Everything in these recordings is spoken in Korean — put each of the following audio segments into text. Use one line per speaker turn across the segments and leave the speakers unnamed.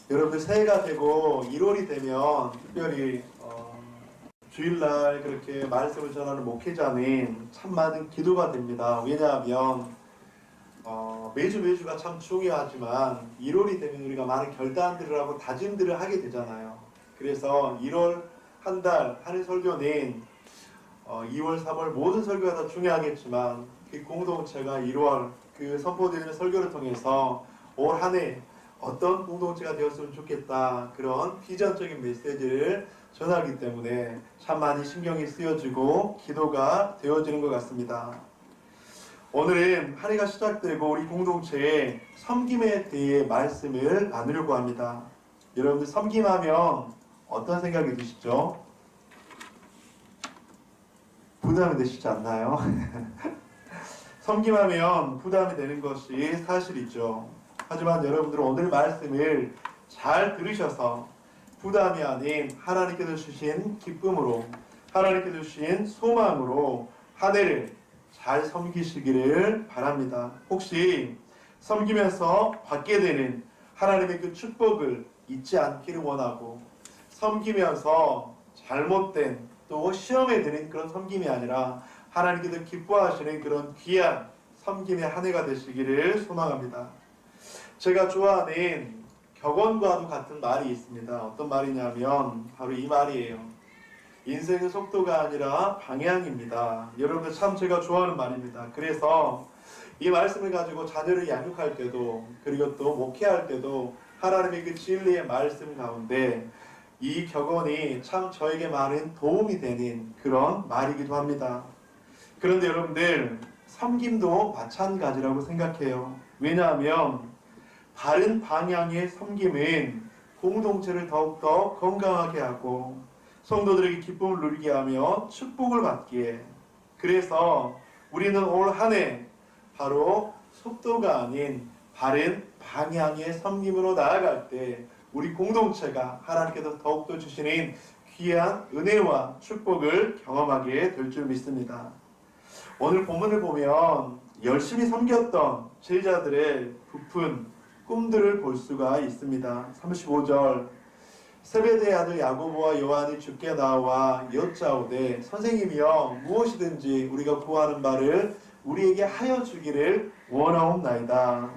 여러분들 새해가 되고 1월이 되면 특별히 주일날 그렇게 말씀을 전하는 목회자는 참 많은 기도가 됩니다. 왜냐하면 매주가 참 중요하지만 1월이 되면 우리가 많은 결단들을 하고 다짐들을 하게 되잖아요. 그래서 1월 한 달 하는 설교는 2월, 3월 모든 설교가 다 중요하겠지만 그 공동체가 1월 그 선포되는 설교를 통해서 올 한 해 어떤 공동체가 되었으면 좋겠다 그런 비전적인 메시지를 전하기 때문에 참 많이 신경이 쓰여지고 기도가 되어지는 것 같습니다. 오늘은 한 해가 시작되고 우리 공동체의 섬김에 대해 말씀을 나누려고 합니다. 여러분들 섬김하면 어떤 생각이 드시죠? 부담이 되시지 않나요? 섬김하면 부담이 되는 것이 사실이죠. 하지만 여러분들은 오늘 말씀을 잘 들으셔서 부담이 아닌 하나님께서 주신 기쁨으로 하나님께서 주신 소망으로 한 해를 잘 섬기시기를 바랍니다. 혹시 섬기면서 받게 되는 하나님의 그 축복을 잊지 않기를 원하고 섬기면서 잘못된 또 시험에 드는 그런 섬김이 아니라 하나님께서 기뻐하시는 그런 귀한 섬김의 한 해가 되시기를 소망합니다. 제가 좋아하는 격언과도 같은 말이 있습니다. 어떤 말이냐면 바로 이 말이에요. 인생은 속도가 아니라 방향입니다. 여러분들 참 제가 좋아하는 말입니다. 그래서 이 말씀을 가지고 자녀를 양육할 때도 그리고 또 목회할 때도 하나님의 그 진리의 말씀 가운데 이 격언이 참 저에게 많은 도움이 되는 그런 말이기도 합니다. 그런데 여러분들 섬김도 마찬가지라고 생각해요. 왜냐하면 바른 방향의 섬김은 공동체를 더욱더 건강하게 하고 성도들에게 기쁨을 누리게 하며 축복을 받기에 그래서 우리는 올 한 해 바로 속도가 아닌 바른 방향의 섬김으로 나아갈 때 우리 공동체가 하나님께서 더욱더 주시는 귀한 은혜와 축복을 경험하게 될 줄 믿습니다. 오늘 본문을 보면 열심히 섬겼던 제자들의 부푼 꿈들을 볼 수가 있습니다. 35절 세베대의 아들 야고보와 요한이 주께 나와 여짜오되 선생님이여 무엇이든지 우리가 구하는 바를 우리에게 하여 주기를 원하옵나이다.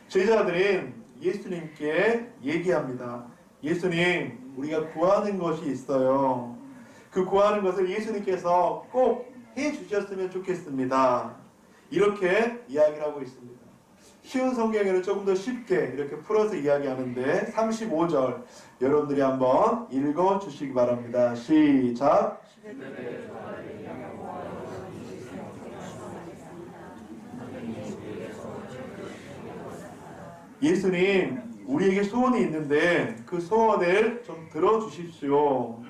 제자들은 예수님께 얘기합니다. 예수님, 우리가 구하는 것이 있어요. 그 구하는 것을 예수님께서 꼭 해주셨으면 좋겠습니다. 이렇게 이야기를 하고 있습니다. 쉬운 성경에는 조금 더 쉽게 이렇게 풀어서 이야기하는데 35절 여러분들이 한번 읽어주시기 바랍니다. 시작! 예수님, 우리에게 소원이 있는데 그 소원을 좀 들어주십시오.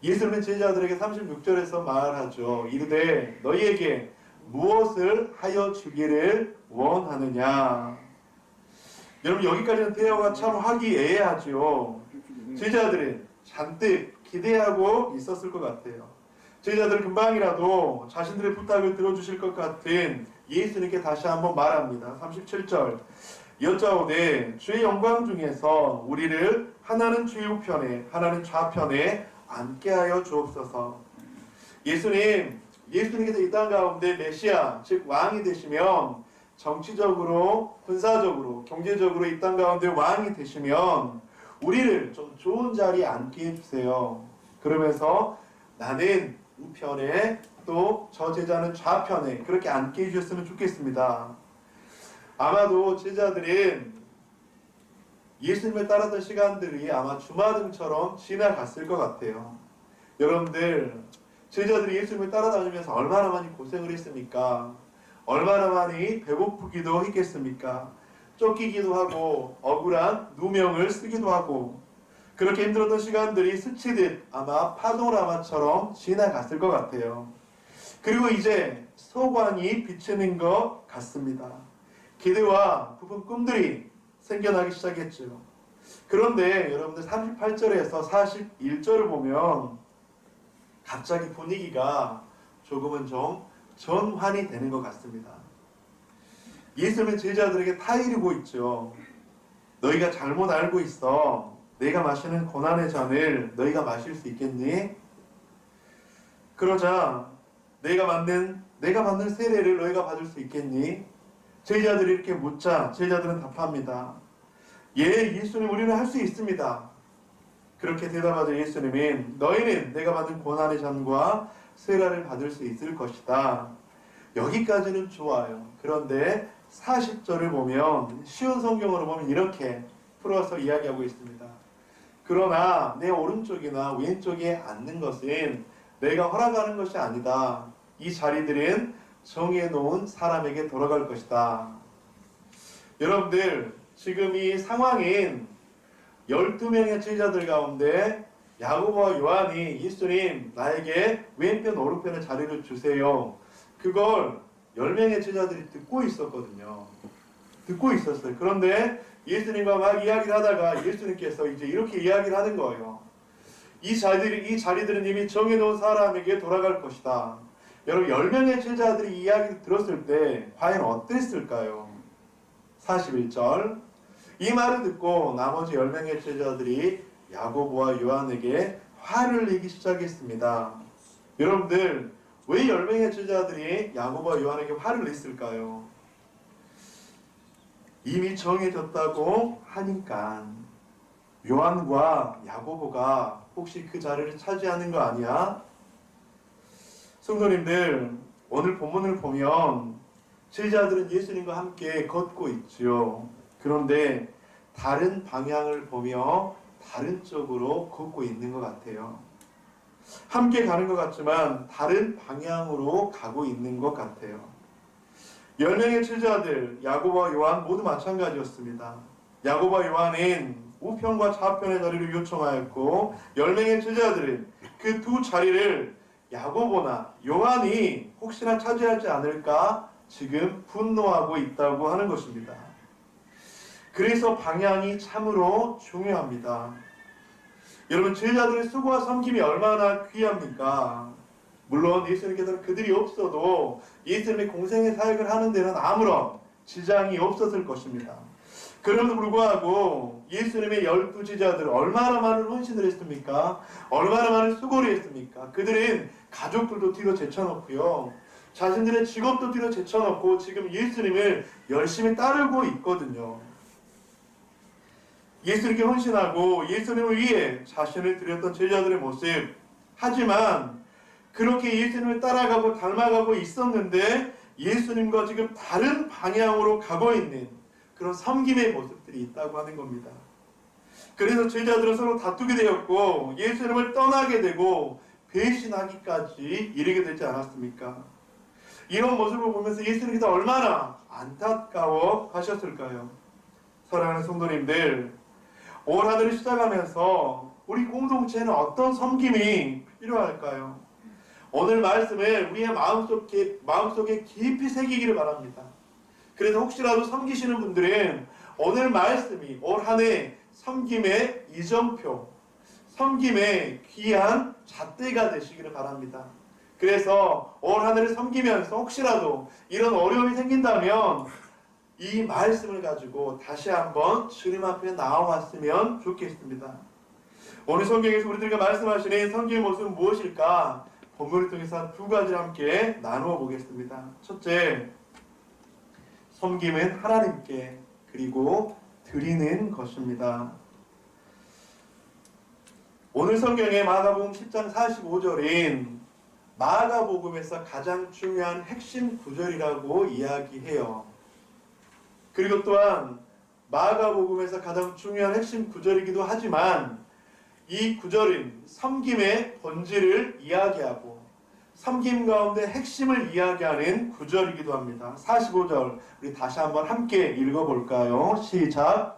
예수님은 제자들에게 36절에서 말하죠. 이르되 너희에게 무엇을 하여 주기를 원하느냐. 여러분 여기까지는 대화가 참 화기애애하죠. 제자들은 잔뜩 기대하고 있었을 것 같아요. 제자들은 금방이라도 자신들의 부탁을 들어주실 것 같은 예수님께 다시 한번 말합니다. 37절 여짜오되 주의 영광 중에서 우리를 하나는 주의 우편에 하나는 좌편에 앉게 하여 주옵소서. 예수님께서 이 땅 가운데 메시아 즉 왕이 되시면 정치적으로 군사적으로 경제적으로 이 땅 가운데 왕이 되시면 우리를 좀 좋은 자리에 앉게 해주세요. 그러면서 나는 우편에 또 저 제자는 좌편에 그렇게 앉게 해주셨으면 좋겠습니다. 아마도 제자들은 예수님을 따랐던 시간들이 아마 주마등처럼 지나갔을 것 같아요. 여러분들 제자들이 예수님을 따라다니면서 얼마나 많이 고생을 했습니까? 얼마나 많이 배고프기도 했겠습니까? 쫓기기도 하고 억울한 누명을 쓰기도 하고 그렇게 힘들었던 시간들이 스치듯 아마 파노라마처럼 지나갔을 것 같아요. 그리고 이제 소관이 비치는 것 같습니다. 기대와 부푼 꿈들이 생겨나기 시작했죠. 그런데 여러분들 38절에서 41절을 보면 갑자기 분위기가 조금은 좀 전환이 되는 것 같습니다. 예수님은 제자들에게 타이르고 있죠. 너희가 잘못 알고 있어. 내가 마시는 고난의 잔을 너희가 마실 수 있겠니? 그러자 내가 받는 세례를 너희가 받을 수 있겠니? 제자들이 이렇게 묻자 제자들은 답합니다. 예, 예수님, 우리는 할 수 있습니다. 그렇게 대답하자 예수님은 너희는 내가 받은 고난의 잔과 세례를 받을 수 있을 것이다. 여기까지는 좋아요. 그런데 40절을 보면, 쉬운 성경으로 보면 이렇게 풀어서 이야기하고 있습니다. 그러나 내 오른쪽이나 왼쪽에 앉는 것은 내가 허락하는 것이 아니다. 이 자리들은 정해놓은 사람에게 돌아갈 것이다. 여러분들, 지금 이 상황인 12명의 제자들 가운데 야고보와 요한이 예수님, 나에게 왼편 오른편의 자리를 주세요. 그걸 10명의 제자들이 듣고 있었거든요. 듣고 있었어요. 그런데 예수님과 막 이야기를 하다가 예수님께서 이제 이렇게 이야기를 하는 거예요. 이 자리들은 이미 정해놓은 사람에게 돌아갈 것이다. 여러분, 10명의 제자들이 이 이야기를 들었을 때 과연 어땠을까요? 41절, 이 말을 듣고 나머지 10명의 제자들이 야고보와 요한에게 화를 내기 시작했습니다. 여러분들, 왜 10명의 제자들이 야고보와 요한에게 화를 냈을까요? 이미 정해졌다고 하니까. 요한과 야고보가 혹시 그 자리를 차지하는 거 아니야? 성도님들, 오늘 본문을 보면 제자들은 예수님과 함께 걷고 있죠. 그런데 다른 방향을 보며 다른 쪽으로 걷고 있는 것 같아요. 함께 가는 것 같지만 다른 방향으로 가고 있는 것 같아요. 10명의 제자들, 야고보와 요한 모두 마찬가지였습니다. 야고보와 요한은 우편과 좌편의 자리를 요청하였고 10명의 제자들은 그 두 자리를 야고보나 요한이 혹시나 차지하지 않을까 지금 분노하고 있다고 하는 것입니다. 그래서 방향이 참으로 중요합니다. 여러분, 제자들의 수고와 섬김이 얼마나 귀합니까? 물론 예수님께서는 그들이 없어도 예수님의 공생의 사역을 하는 데는 아무런 지장이 없었을 것입니다. 그럼에도 불구하고 예수님의 12제자들 얼마나 많은 헌신을 했습니까? 얼마나 많은 수고를 했습니까? 그들은 가족들도 뒤로 제쳐놓고요, 자신들의 직업도 뒤로 제쳐놓고 지금 예수님을 열심히 따르고 있거든요. 예수님께 헌신하고 예수님을 위해 자신을 드렸던 제자들의 모습, 하지만 그렇게 예수님을 따라가고 닮아가고 있었는데 예수님과 지금 다른 방향으로 가고 있는 그런 섬김의 모습들이 있다고 하는 겁니다. 그래서 제자들은 서로 다투게 되었고 예수님을 떠나게 되고 배신하기까지 이르게 되지 않았습니까? 이런 모습을 보면서 예수님께서 얼마나 안타까워 하셨을까요? 사랑하는 성도님들, 올 한 해를 시작하면서 우리 공동체는 어떤 섬김이 필요할까요? 오늘 말씀을 우리의 마음속에 깊이 새기기를 바랍니다. 그래서 혹시라도 섬기시는 분들은 오늘 말씀이 올 한 해 섬김의 이정표, 섬김의 귀한 잣대가 되시기를 바랍니다. 그래서 올 한 해를 섬기면서 혹시라도 이런 어려움이 생긴다면 이 말씀을 가지고 다시 한번 주님 앞에 나와왔으면 좋겠습니다. 오늘 성경에서 우리들에게 말씀하시는 섬김의 모습은 무엇일까? 본문을 통해서 한 두 가지를 함께 나누어 보겠습니다. 첫째, 섬김은 하나님께 그리고 드리는 것입니다. 오늘 성경의 마가복음 10장 45절인 마가복음에서 가장 중요한 핵심 구절이라고 이야기해요. 그리고 또한 마가복음에서 가장 중요한 핵심 구절이기도 하지만 이 구절은 섬김의 본질을 이야기하고 섬김 가운데 핵심을 이야기하는 구절이기도 합니다. 45절 우리 다시 한번 함께 읽어볼까요? 시작!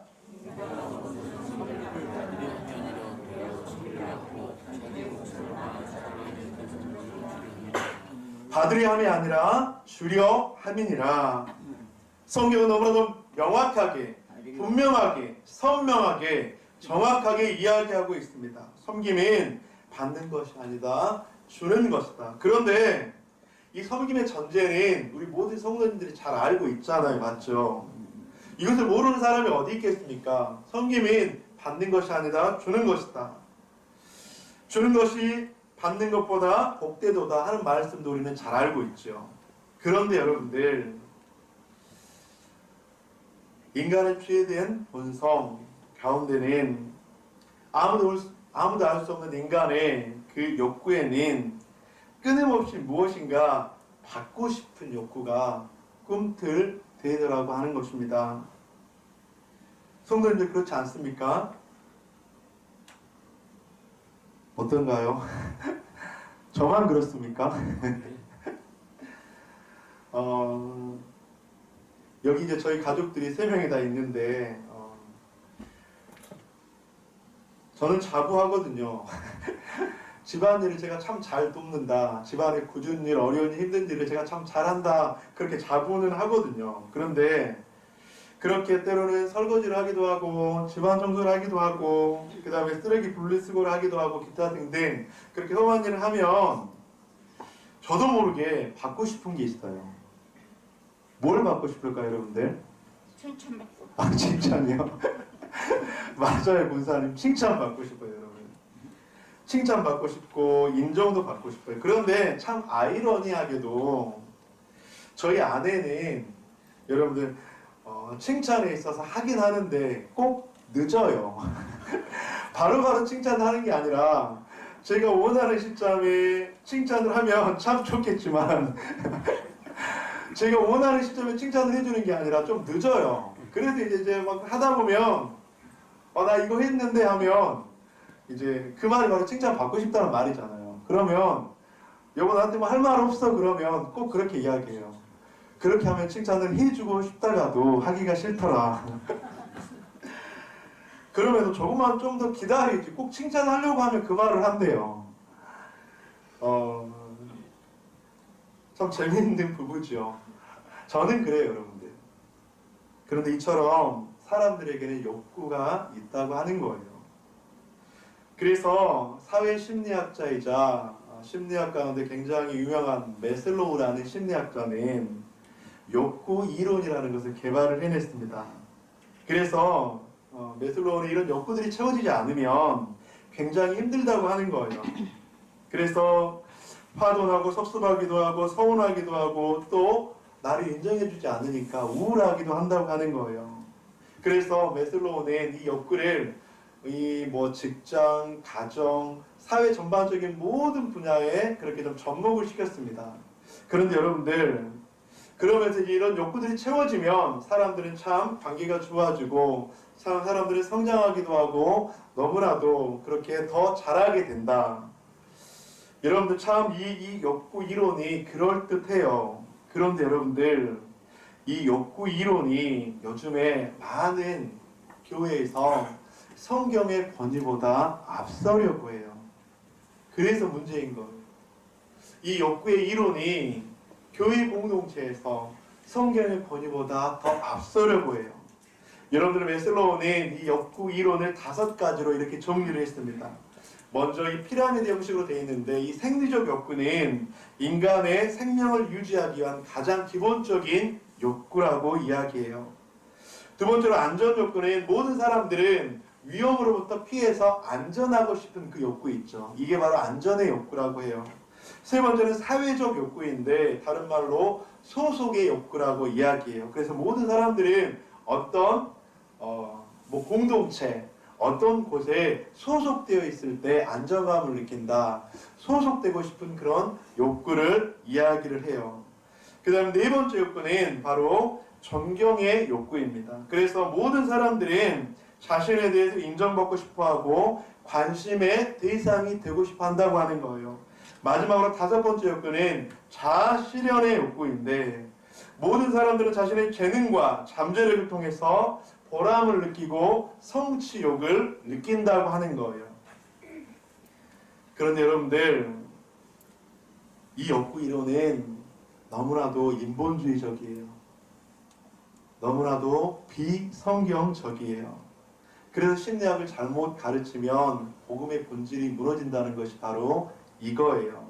받으려 함이 아니라 주려 함이니라. 성경은 너무나도 명확하게, 분명하게, 선명하게, 정확하게 이야기하고 있습니다. 섬김은 받는 것이 아니다, 주는 것이다. 그런데 이 섬김의 전제는 우리 모든 성도님들이 잘 알고 있잖아요. 맞죠? 이것을 모르는 사람이 어디 있겠습니까? 섬김은 받는 것이 아니라 주는 것이다. 주는 것이 받는 것보다 복되도다 하는 말씀도 우리는 잘 알고 있죠. 그런데 여러분들, 인간의 피해된 본성 가운데는 아무도 알 수 없는 인간의 그 욕구에는 끊임없이 무엇인가 받고 싶은 욕구가 꿈틀대더라고 하는 것입니다. 성도님들 그렇지 않습니까? 어떤가요? 저만 그렇습니까? 여기 이제 저희 가족들이 3명이 다 있는데 저는 자부하거든요. 집안일을 제가 참 잘 돕는다. 집안의 굳은 일, 어려운 일, 힘든 일을 제가 참 잘한다. 그렇게 자부는 하거든요. 그런데 그렇게 때로는 설거지를 하기도 하고 집안 청소를 하기도 하고 그 다음에 쓰레기 분리수거를 하기도 하고 기타 등등 그렇게 험한 일을 하면 저도 모르게 받고 싶은 게 있어요. 뭘 받고 싶을까요, 여러분들?
칭찬받고.
아, 칭찬이요? 맞아요, 군사님. 칭찬받고 싶어요, 여러분. 칭찬받고 싶고 인정도 받고 싶어요. 그런데 참 아이러니하게도 저희 아내는 여러분들 칭찬에 있어서 하긴 하는데 꼭 늦어요. 바로바로 칭찬하는 게 아니라 제가 원하는 시점에 칭찬을 하면 참 좋겠지만 제가 원하는 시점에 칭찬을 해주는 게 아니라 좀 늦어요. 그래서 이제 막 하다 보면 나 이거 했는데 하면 이제 그 말이 바로 칭찬받고 싶다는 말이잖아요. 그러면 여보 나한테 뭐 할 말 없어 그러면 꼭 그렇게 이야기해요. 그렇게 하면 칭찬을 해주고 싶다가도 하기가 싫더라. 그러면서 조금만 좀 더 기다리지 꼭 칭찬하려고 하면 그 말을 한대요. 참 재미있는 부부죠. 저는 그래요, 여러분들. 그런데 이처럼 사람들에게는 욕구가 있다고 하는 거예요. 그래서 사회 심리학자이자 심리학 가운데 굉장히 유명한 매슬로우라는 심리학자는 욕구 이론이라는 것을 개발을 해냈습니다. 그래서 매슬로우는 이런 욕구들이 채워지지 않으면 굉장히 힘들다고 하는 거예요. 그래서 파혼하고 섭섭하기도 하고 서운하기도 하고 또 나를 인정해주지 않으니까 우울하기도 한다고 하는 거예요. 그래서 매슬로우는 이 욕구를 직장, 가정, 사회 전반적인 모든 분야에 그렇게 좀 접목을 시켰습니다. 그런데 여러분들 그러면서 이런 욕구들이 채워지면 사람들은 참 관계가 좋아지고 참 사람들은 성장하기도 하고 너무나도 그렇게 더 잘하게 된다. 여러분들 참 이 욕구 이론이 그럴듯해요. 그런데 여러분들 이 욕구 이론이 요즘에 많은 교회에서 성경의 권위보다 앞서려고 해요. 그래서 문제인 거예요. 이 욕구의 이론이 교회 공동체에서 성경의 권위보다 더 앞서려고 해요. 여러분들 매슬로우는 이 욕구 이론을 5가지로 이렇게 정리를 했습니다. 먼저 이 피라미드 형식으로 되어 있는데 이 생리적 욕구는 인간의 생명을 유지하기 위한 가장 기본적인 욕구라고 이야기해요. 두 번째로 안전 욕구는 모든 사람들은 위험으로부터 피해서 안전하고 싶은 그 욕구 있죠. 이게 바로 안전의 욕구라고 해요. 세 번째는 사회적 욕구인데 다른 말로 소속의 욕구라고 이야기해요. 그래서 모든 사람들은 어떤 공동체, 어떤 곳에 소속되어 있을 때 안정감을 느낀다. 소속되고 싶은 그런 욕구를 이야기를 해요. 그 다음에 네 번째 욕구는 바로 존경의 욕구입니다. 그래서 모든 사람들은 자신에 대해서 인정받고 싶어하고 관심의 대상이 되고 싶어 한다고 하는 거예요. 마지막으로 5번째 욕구는 자아실현의 욕구인데 모든 사람들은 자신의 재능과 잠재력을 통해서 보람을 느끼고 성취욕을 느낀다고 하는 거예요. 그런데 여러분들 이 욕구 이론은 너무나도 인본주의적이에요. 너무나도 비성경적이에요. 그래서 심리학을 잘못 가르치면 복음의 본질이 무너진다는 것이 바로 이거예요.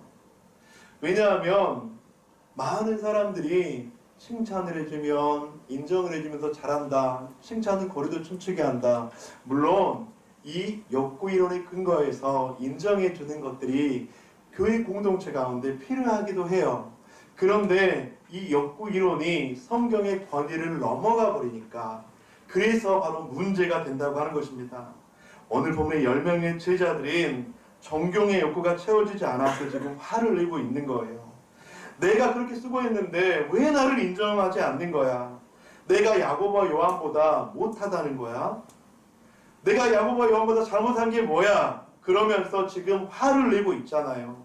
왜냐하면 많은 사람들이 칭찬을 해주면 인정을 해주면서 잘한다. 칭찬은 거리도 춤추게 한다. 물론 이 욕구 이론의 근거에서 인정해 주는 것들이 교회 공동체 가운데 필요하기도 해요. 그런데 이 욕구 이론이 성경의 권위를 넘어가 버리니까 그래서 바로 문제가 된다고 하는 것입니다. 오늘 본문의 10명의 제자들은 존경의 욕구가 채워지지 않아서 지금 화를 내고 있는 거예요. 내가 그렇게 수고했는데 왜 나를 인정하지 않는 거야? 내가 야고보와 요한보다 못하다는 거야? 내가 야고보와 요한보다 잘못한 게 뭐야? 그러면서 지금 화를 내고 있잖아요.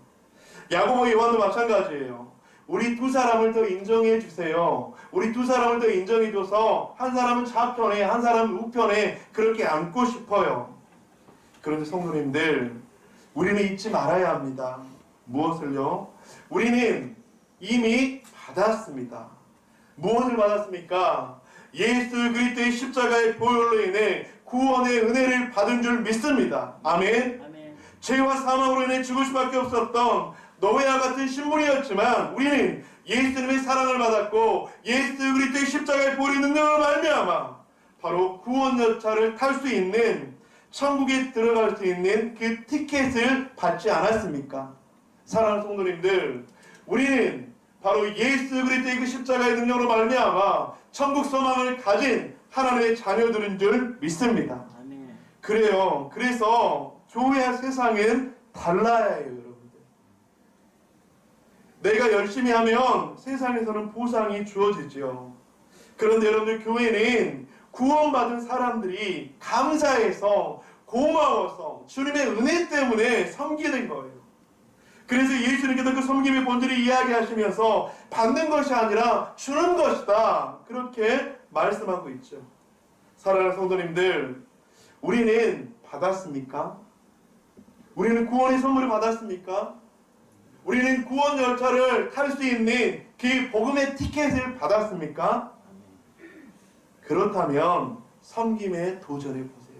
야고보와 요한도 마찬가지예요. 우리 두 사람을 더 인정해 주세요. 우리 두 사람을 더 인정해 줘서 한 사람은 좌편에 한 사람은 우편에 그렇게 앉고 싶어요. 그런데 성도님들, 우리는 잊지 말아야 합니다. 무엇을요? 우리는 이미 받았습니다. 무엇을 받았습니까? 예수 그리스도의 십자가의 보혈로 인해 구원의 은혜를 받은 줄 믿습니다. 아멘.
아멘.
죄와 사망으로 인해 죽을 수밖에 없었던 노예와 같은 신분이었지만 우리는 예수님의 사랑을 받았고 예수 그리스도의 십자가의 보혈의 능력으로 말미암아 바로 구원 열차를 탈 수 있는, 천국에 들어갈 수 있는 그 티켓을 받지 않았습니까? 사랑하는 성도님들, 우리는 바로 예수 그리스도의 그 십자가의 능력으로 말미암아 천국 소망을 가진 하나님의 자녀들인 줄 믿습니다.
아멘.
그래요. 그래서 교회와 세상은 달라야 해요, 여러분들. 내가 열심히 하면 세상에서는 보상이 주어지죠. 그런데 여러분들, 교회는 구원받은 사람들이 감사해서 고마워서 주님의 은혜 때문에 섬기는 거예요. 그래서 예수님께서 그 섬김의 본질을 이야기하시면서 받는 것이 아니라 주는 것이다, 그렇게 말씀하고 있죠. 사랑하는 성도님들, 우리는 받았습니까? 우리는 구원의 선물을 받았습니까? 우리는 구원 열차를 탈 수 있는 그 복음의 티켓을 받았습니까? 그렇다면 섬김에 도전해 보세요.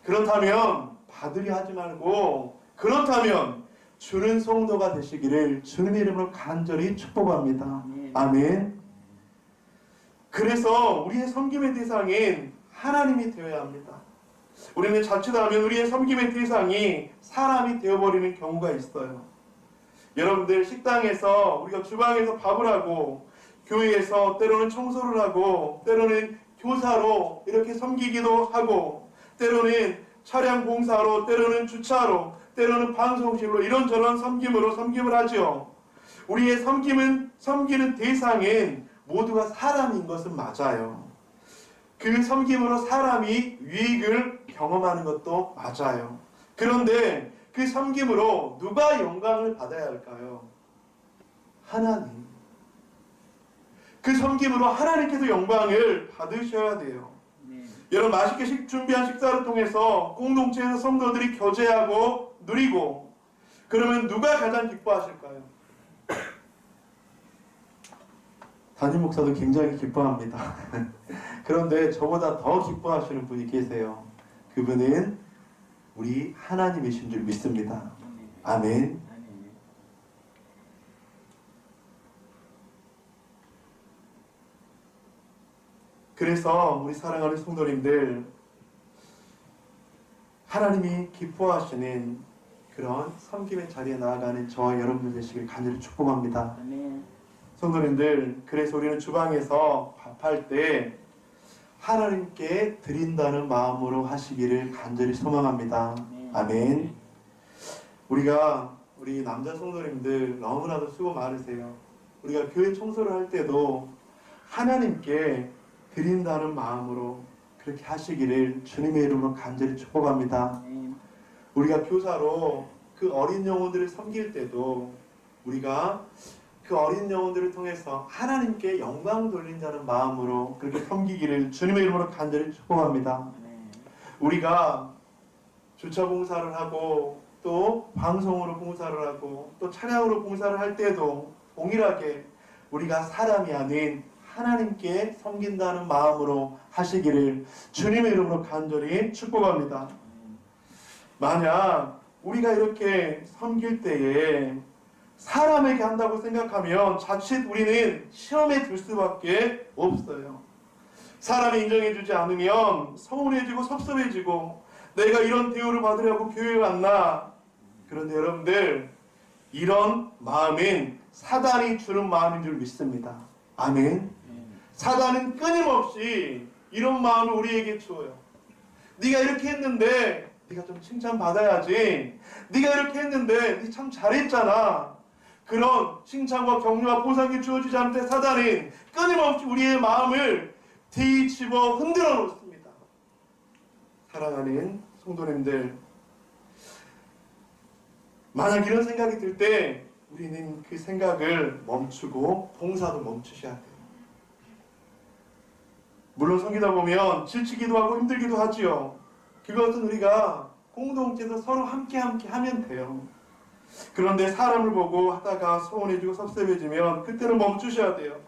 그렇다면 받으려 하지 말고, 그렇다면 주는 성도가 되시기를 주님의 이름으로 간절히 축복합니다. 아멘. 그래서 우리의 섬김의 대상인 하나님이 되어야 합니다. 우리는 자칫하면 우리의 섬김의 대상이 사람이 되어버리는 경우가 있어요. 여러분들, 식당에서 우리가 주방에서 밥을 하고, 교회에서 때로는 청소를 하고, 때로는 교사로 이렇게 섬기기도 하고, 때로는 차량 공사로, 때로는 주차로, 때로는 방송실로 이런저런 섬김으로 섬김을 하죠. 우리의 섬기는 대상은 모두가 사람인 것은 맞아요. 그 섬김으로 사람이 유익을 경험하는 것도 맞아요. 그런데 그 섬김으로 누가 영광을 받아야 할까요? 하나님. 그 섬김으로 하나님께서 영광을 받으셔야 돼요. 여러분, 맛있게 준비한 식사를 통해서 공동체에서 성도들이 교제하고 누리고, 그러면 누가 가장 기뻐하실까요? 담임 목사도 굉장히 기뻐합니다. 그런데 저보다 더 기뻐하시는 분이 계세요. 그분은 우리 하나님이신 줄 믿습니다. 아멘. 그래서 우리 사랑하는 성도님들, 하나님이 기뻐하시는 그런 섬김의 자리에 나아가는 저와 여러분들 되시길 간절히 축복합니다.
아멘.
성도님들, 그래서 우리는 주방에서 밥할 때 하나님께 드린다는 마음으로 하시기를 간절히 소망합니다. 아멘. 우리 남자 성도님들 너무나도 수고 많으세요. 우리가 교회 청소를 할 때도 하나님께 드린다는 마음으로 그렇게 하시기를 주님의 이름으로 간절히 축복합니다. 우리가 교사로 그 어린 영혼들을 섬길 때도 우리가 그 어린 영혼들을 통해서 하나님께 영광 돌린다는 마음으로 그렇게 섬기기를 주님의 이름으로 간절히 축복합니다. 우리가 주차 봉사를 하고 또 방송으로 봉사를 하고 또 차량으로 봉사를 할 때도 동일하게 우리가 사람이 아닌 하나님께 섬긴다는 마음으로 하시기를 주님의 이름으로 간절히 축복합니다. 만약 우리가 이렇게 섬길 때에 사람에게 한다고 생각하면 자칫 우리는 시험에 들 수밖에 없어요. 사람이 인정해주지 않으면 서운해지고 섭섭해지고 내가 이런 대우를 받으려고 교회에 왔나. 그런데 여러분들, 이런 마음은 사단이 주는 마음인 줄 믿습니다. 아멘. 사단은 끊임없이 이런 마음을 우리에게 주어요. 네가 이렇게 했는데 네가 좀 칭찬받아야지. 네가 이렇게 했는데 네 참 잘했잖아. 그런 칭찬과 격려와 보상이 주어지지 않을 때 사단은 끊임없이 우리의 마음을 뒤집어 흔들어 놓습니다. 사랑하는 성도님들, 만약 이런 생각이 들 때 우리는 그 생각을 멈추고 봉사도 멈추셔야 돼요. 물론 섬기다 보면 지치기도 하고 힘들기도 하지요. 그것은 우리가 공동체에서 서로 함께 하면 돼요. 그런데 사람을 보고 하다가 서운해지고 섭섭해지면 그때는 멈추셔야 돼요.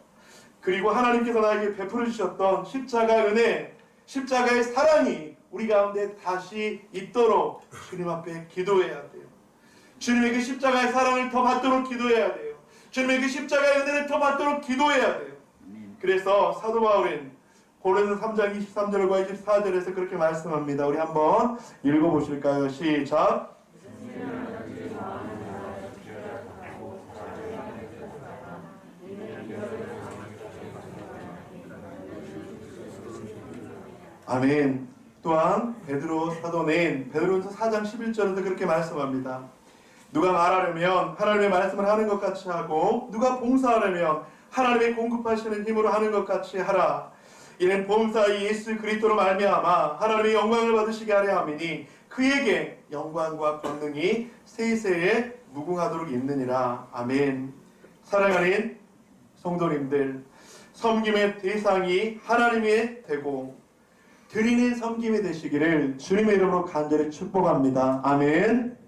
그리고 하나님께서 나에게 베풀어 주셨던 십자가의 은혜, 십자가의 사랑이 우리 가운데 다시 있도록 주님 앞에 기도해야 돼요. 주님의 그 십자가의 사랑을 더 받도록 기도해야 돼요. 주님의 그 십자가의 은혜를 더 받도록 기도해야 돼요. 그래서 사도 바울은 고린도서 3장 23절과 24절에서 그렇게 말씀합니다. 우리 한번 읽어보실까요? 시작. 아멘. 또한 베드로 사도는 베드로전서 4장 11절에서 그렇게 말씀합니다. 누가 말하려면 하나님의 말씀을 하는 것 같이 하고 누가 봉사하려면 하나님의 공급하시는 힘으로 하는 것 같이 하라. 이는 범사의 예수 그리스도로 말미암아 하나님의 영광을 받으시게 하려 함이니 그에게 영광과 권능이 세세에 무궁하도록 있느니라. 아멘. 사랑하는 성도님들, 섬김의 대상이 하나님이 되고 드리는 섬김이 되시기를 주님의 이름으로 간절히 축복합니다. 아멘.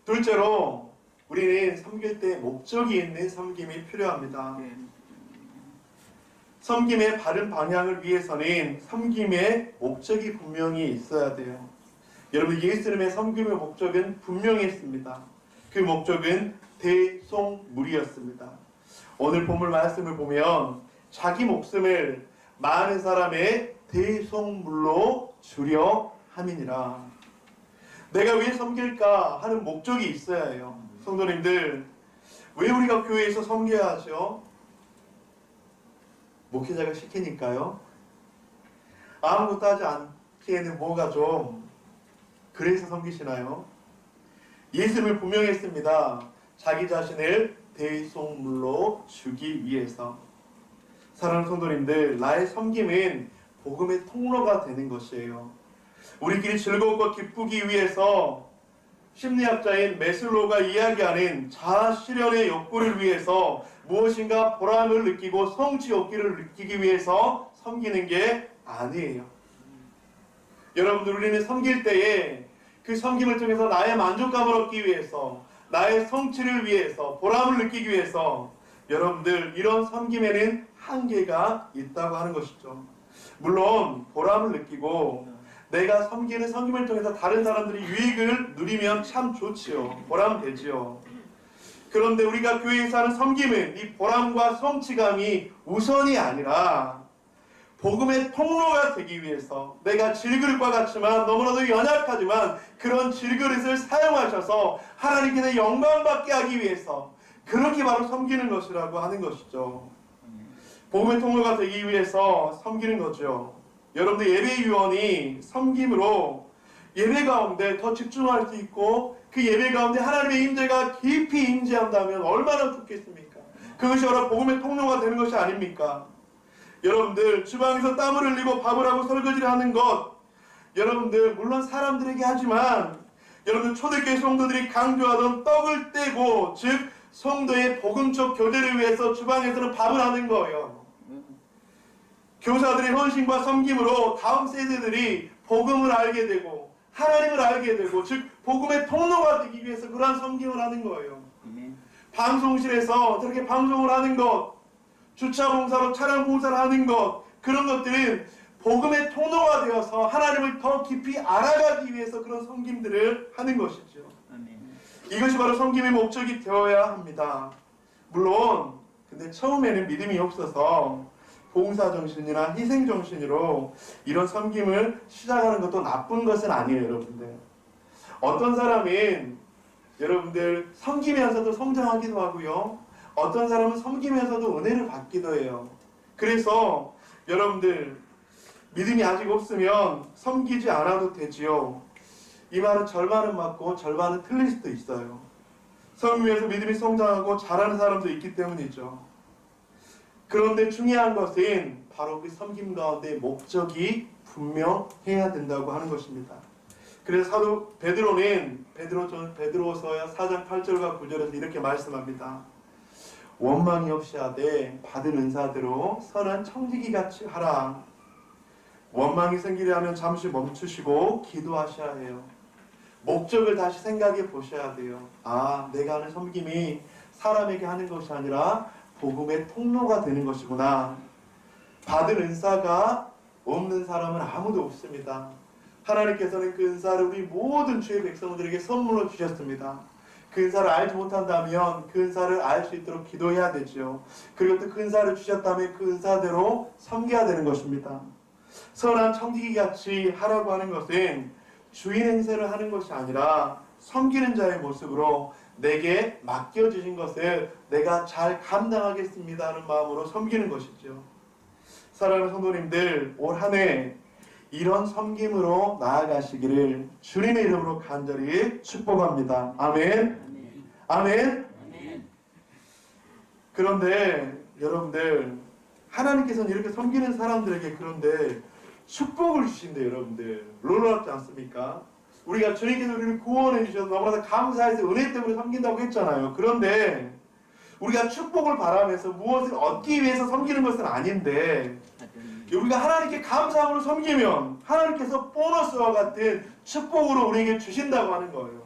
둘째로 우리는 섬길 때 목적이 있는 섬김이 필요합니다. 섬김의 바른 방향을 위해서는 섬김의 목적이 분명히 있어야 돼요. 여러분, 예수님의 섬김의 목적은 분명히 있습니다. 그 목적은 대속물이었습니다. 오늘 본문 말씀을 보면 자기 목숨을 많은 사람의 대속물로 주려 함이니라. 내가 왜 섬길까 하는 목적이 있어야 해요. 성도님들, 왜 우리가 교회에서 섬겨야 하죠? 목회자가 시키니까요. 아무것도 하지 않기에는 뭐가 좀 그래서 섬기시나요? 예수님을 분명히 했습니다. 자기 자신을 대속물로 주기 위해서. 사랑하는 성도님들, 나의 섬김은 복음의 통로가 되는 것이에요. 우리끼리 즐거움과 기쁘기 위해서 심리학자인 메슬로가 이야기하는 자아실현의 욕구를 위해서 무엇인가 보람을 느끼고 성취 욕구를 느끼기 위해서 섬기는 게 아니에요. 여러분들, 우리는 섬길 때에 그 섬김을 통해서 나의 만족감을 얻기 위해서, 나의 성취를 위해서, 보람을 느끼기 위해서, 여러분들, 이런 섬김에는 한계가 있다고 하는 것이죠. 물론 보람을 느끼고 내가 섬기는 섬김을 통해서 다른 사람들이 유익을 누리면 참 좋지요. 보람되지요. 그런데 우리가 교회에서 하는 섬김은 이 보람과 성취감이 우선이 아니라 복음의 통로가 되기 위해서, 내가 질그릇과 같지만 너무나도 연약하지만 그런 질그릇을 사용하셔서 하나님께서 영광받게 하기 위해서, 그렇게 바로 섬기는 것이라고 하는 것이죠. 복음의 통로가 되기 위해서 섬기는 거죠. 여러분들, 예배위원이 섬김으로 예배 가운데 더 집중할 수 있고 그 예배 가운데 하나님의 임재가 깊이 임재한다면 얼마나 좋겠습니까? 그것이 바로 복음의 통로가 되는 것이 아닙니까? 여러분들, 주방에서 땀을 흘리고 밥을 하고 설거지를 하는 것, 여러분들 물론 사람들에게 하지만 여러분들 초대교회 성도들이 강조하던 떡을 떼고, 즉 성도의 복음적 교제를 위해서 주방에서는 밥을 하는 거예요. 교사들의 헌신과 섬김으로 다음 세대들이 복음을 알게 되고 하나님을 알게 되고, 즉 복음의 통로가 되기 위해서 그러한 섬김을 하는 거예요. 방송실에서 저렇게 방송을 하는 것, 주차 봉사로 차량 봉사를 하는 것, 그런 것들은 복음의 통로가 되어서 하나님을 더 깊이 알아가기 위해서 그런 섬김들을 하는 것이죠. 이것이 바로 섬김의 목적이 되어야 합니다. 물론 근데 처음에는 믿음이 없어서 봉사정신이나 희생정신으로 이런 섬김을 시작하는 것도 나쁜 것은 아니에요, 여러분들. 어떤 사람은 여러분들 섬기면서도 성장하기도 하고요. 어떤 사람은 섬기면서도 은혜를 받기도 해요. 그래서 여러분들 믿음이 아직 없으면 섬기지 않아도 되지요. 이 말은 절반은 맞고 절반은 틀릴 수도 있어요. 섬기면서 믿음이 성장하고 잘하는 사람도 있기 때문이죠. 그런데 중요한 것은 바로 그 섬김 가운데 목적이 분명해야 된다고 하는 것입니다. 그래서 사도 베드로는 베드로서야 4장 8절과 9절에서 이렇게 말씀합니다. 원망이 없이 하되 받은 은사대로 선한 청지기 같이 하라. 원망이 생기려 하면 잠시 멈추시고 기도하셔야 해요. 목적을 다시 생각해 보셔야 돼요. 아, 내가 하는 섬김이 사람에게 하는 것이 아니라 복음의 통로가 되는 것이구나. 받은 은사가 없는 사람은 아무도 없습니다. 하나님께서는 그 은사를 우리 모든 주의 백성들에게 선물로 주셨습니다. 그 은사를 알지 못한다면 그 은사를 알 수 있도록 기도해야 되죠. 그리고 또 그 은사를 주셨다면 그 은사대로 섬겨야 되는 것입니다. 선한 청지기 같이 하라고 하는 것은 주인 행세를 하는 것이 아니라 섬기는 자의 모습으로 내게 맡겨주신 것을 내가 잘 감당하겠습니다 하는 마음으로 섬기는 것이죠. 사랑하는 성도님들, 올 한 해 이런 섬김으로 나아가시기를 주님의 이름으로 간절히 축복합니다. 아멘. 아멘. 그런데 여러분들, 하나님께서는 이렇게 섬기는 사람들에게 그런데 축복을 주신대요. 여러분들 놀랍지 않습니까? 우리가 주님께서 우리를 구원해 주셔서 너무나 감사해서 은혜 때문에 섬긴다고 했잖아요. 그런데 우리가 축복을 바라면서 무엇을 얻기 위해서 섬기는 것은 아닌데, 우리가 하나님께 감사함으로 섬기면 하나님께서 보너스와 같은 축복으로 우리에게 주신다고 하는 거예요.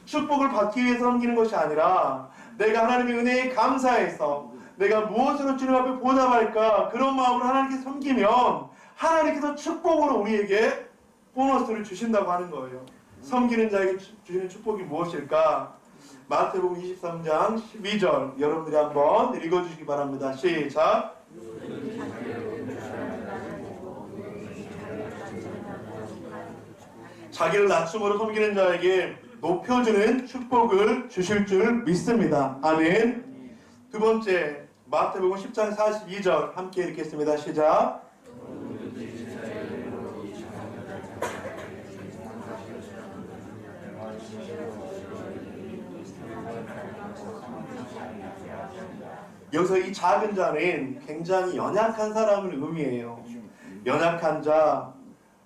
축복을 받기 위해서 섬기는 것이 아니라 내가 하나님의 은혜에 감사해서 내가 무엇으로 주님 앞에 보답할까, 그런 마음으로 하나님께 섬기면 하나님께서 축복으로 우리에게 보너스를 주신다고 하는 거예요. 섬기는 자에게 주시는 축복이 무엇일까? 마태복음 23장 12절 여러분들이 한번 읽어주시기 바랍니다. 시작! 자기를 낮춤으로 섬기는 자에게 높여주는 축복을 주실 줄 믿습니다. 아멘. 두 번째, 마태복음 10장 42절 함께 읽겠습니다. 시작! 여기서 이 작은 자는 굉장히 연약한 사람을 의미해요. 연약한 자,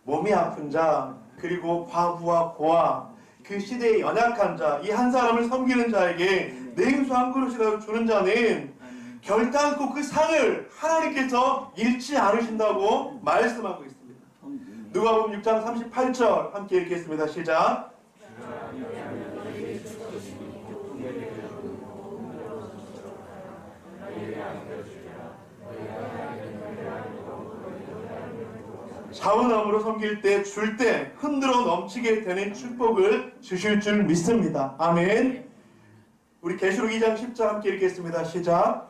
몸이 아픈 자, 그리고 과부와 고아, 그 시대의 연약한 자, 이 한 사람을 섬기는 자에게 냉수 한 그릇이라도 주는 자는 결단코 그 상을 하나님께서 잃지 않으신다고 말씀하고 있습니다. 누가복음 6장 38절 함께 읽겠습니다. 시작! 자원함으로 섬길 때, 줄 때 흔들어 넘치게 되는 축복을 주실 줄 믿습니다. 아멘. 우리 계시록 2장 10절 함께 읽겠습니다. 시작!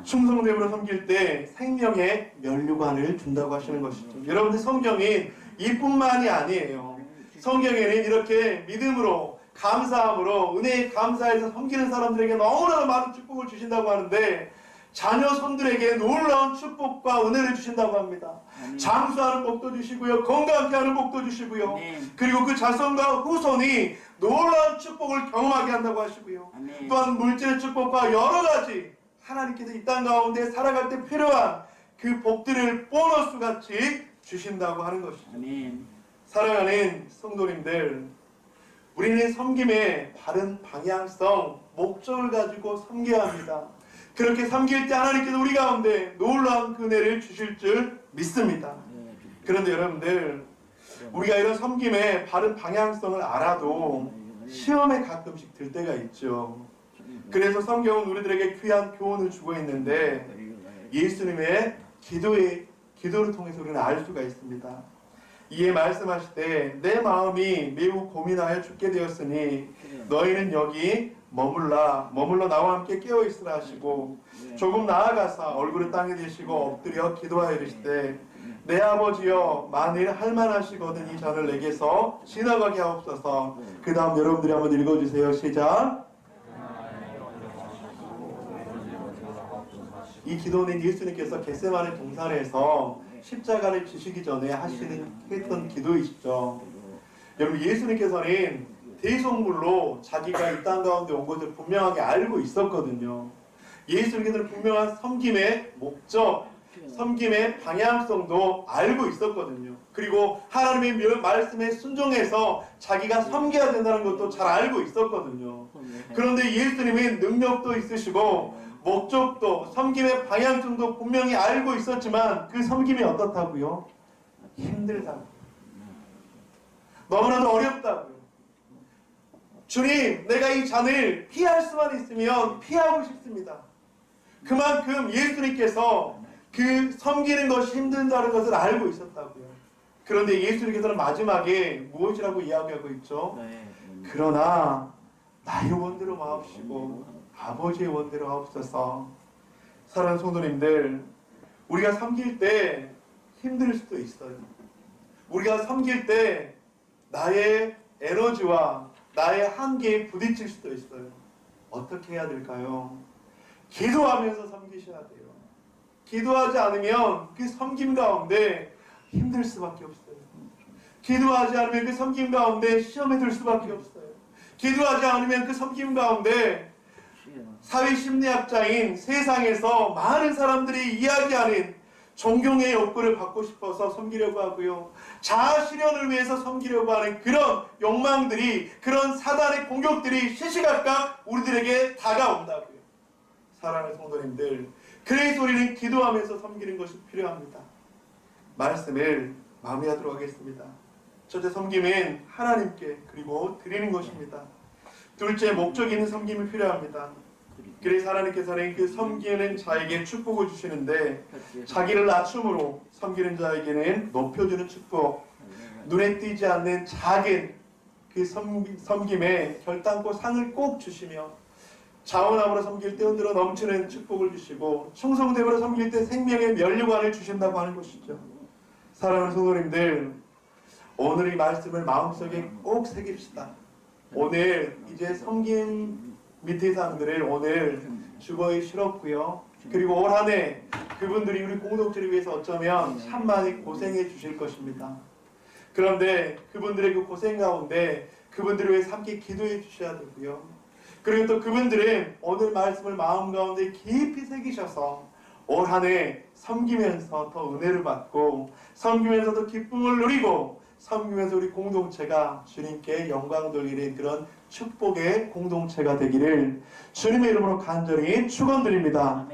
충성됨으로 섬길 때 생명의 면류관을 준다고 하시는 것이죠. 여러분들, 성경은 이뿐만이 아니에요. 성경에는 이렇게 믿음으로, 감사함으로, 은혜에 감사해서 섬기는 사람들에게 너무나 많은 축복을 주신다고 하는데, 자녀 손들에게 놀라운 축복과 은혜를 주신다고 합니다. 장수하는 복도 주시고요, 건강케 하는 복도 주시고요, 그리고 그 자손과 후손이 놀라운 축복을 경험하게 한다고 하시고요, 또한 물질의 축복과 여러 가지 하나님께서 이 땅 가운데 살아갈 때 필요한 그 복들을 보너스같이 주신다고 하는 것이죠. 사랑하는 성도님들, 우리는 섬김의 바른 방향성, 목적을 가지고 섬겨야 합니다. 그렇게 섬길 때 하나님께서 우리 가운데 놀라운 은혜를 주실 줄 믿습니다. 그런데 여러분들, 우리가 이런 섬김의 바른 방향성을 알아도 시험에 가끔씩 들 때가 있죠. 그래서 성경은 우리들에게 귀한 교훈을 주고 있는데, 예수님의 기도를 통해서 우리는 알 수가 있습니다. 이에 말씀하실 때 내 마음이 매우 고민하여 죽게 되었으니 너희는 여기 머물러 나와 함께 깨어 있으라 하시고 조금 나아가사 얼굴을 땅에 대시고 엎드려 기도하여 이르시되 내 아버지여 만일 할만하시거든 이 잔을 내게서 지나가게 하옵소서. 그 다음 여러분들이 한번 읽어주세요. 시작. 이 기도는 예수님께서 겟세마네 동산에서 십자가를 지시기 전에 했던 기도이시죠. 여러분, 예수님께서는 대속물로 자기가 이 땅 가운데 온 것을 분명하게 알고 있었거든요. 예수님께서는 분명한 섬김의 목적, 섬김의 방향성도 알고 있었거든요. 그리고 하나님의 말씀에 순종해서 자기가 섬겨야 된다는 것도 잘 알고 있었거든요. 그런데 예수님은 능력도 있으시고 목적도 섬김의 방향성도 분명히 알고 있었지만 그 섬김이 어떻다고요? 힘들다고. 너무나도 어렵다고요. 주님, 내가 이 잔을 피할 수만 있으면 피하고 싶습니다. 그만큼 예수님께서 그 섬기는 것이 힘든다는 것을 알고 있었다고요. 그런데 예수님께서는 마지막에 무엇이라고 이야기하고 있죠? 그러나 나의 원대로 마옵시고 아버지의 원대로 하옵소서. 사랑하는 성도님들, 우리가 섬길 때 힘들 수도 있어요. 우리가 섬길 때 나의 에너지와 나의 한계에 부딪힐 수도 있어요. 어떻게 해야 될까요? 기도하면서 섬기셔야 돼요. 기도하지 않으면 그 섬김 가운데 힘들 수밖에 없어요. 기도하지 않으면 그 섬김 가운데 시험에 들 수밖에 없어요. 기도하지 않으면 그 섬김 가운데 사회심리학자인 세상에서 많은 사람들이 이야기하는 존경의 욕구를 받고 싶어서 섬기려고 하고요. 자아 실현을 위해서 섬기려고 하는 그런 욕망들이, 그런 사단의 공격들이 시시각각 우리들에게 다가온다고요. 사랑하는 성도님들, 그래서 우리는 기도하면서 섬기는 것이 필요합니다. 말씀을 마무리하도록 하겠습니다. 첫째, 섬김은 하나님께 그리고 드리는 것입니다. 둘째, 목적 있는 섬김이 필요합니다. 그래서 하나님께서는 그 섬기는 자에게 축복을 주시는데 자기를 낮춤으로 섬기는 자에게는 높여주는 축복, 눈에 띄지 않는 작은 그 섬김에 결단코 상을 꼭 주시며 자원함으로 섬길 때 흔들어 넘치는 축복을 주시고 충성됨으로 섬길 때 생명의 면류관을 주신다고 하는 것이죠. 사랑하는 성도님들, 오늘 이 말씀을 마음속에 꼭 새깁시다. 오늘 이제 섬김 밑에 사람들을 오늘 주거에 실었고요. 그리고 올 한 해 그분들이 우리 공동체를 위해서 어쩌면 참 많이 고생해 주실 것입니다. 그런데 그분들의 그 고생 가운데 그분들을 위해서 함께 기도해 주셔야 되고요. 그리고 또 그분들은 오늘 말씀을 마음 가운데 깊이 새기셔서 올 한 해 섬기면서 더 은혜를 받고 섬기면서 더 기쁨을 누리고 섬기면서 우리 공동체가 주님께 영광 돌리는 그런 축복의 공동체가 되기를 주님의 이름으로 간절히 축원드립니다.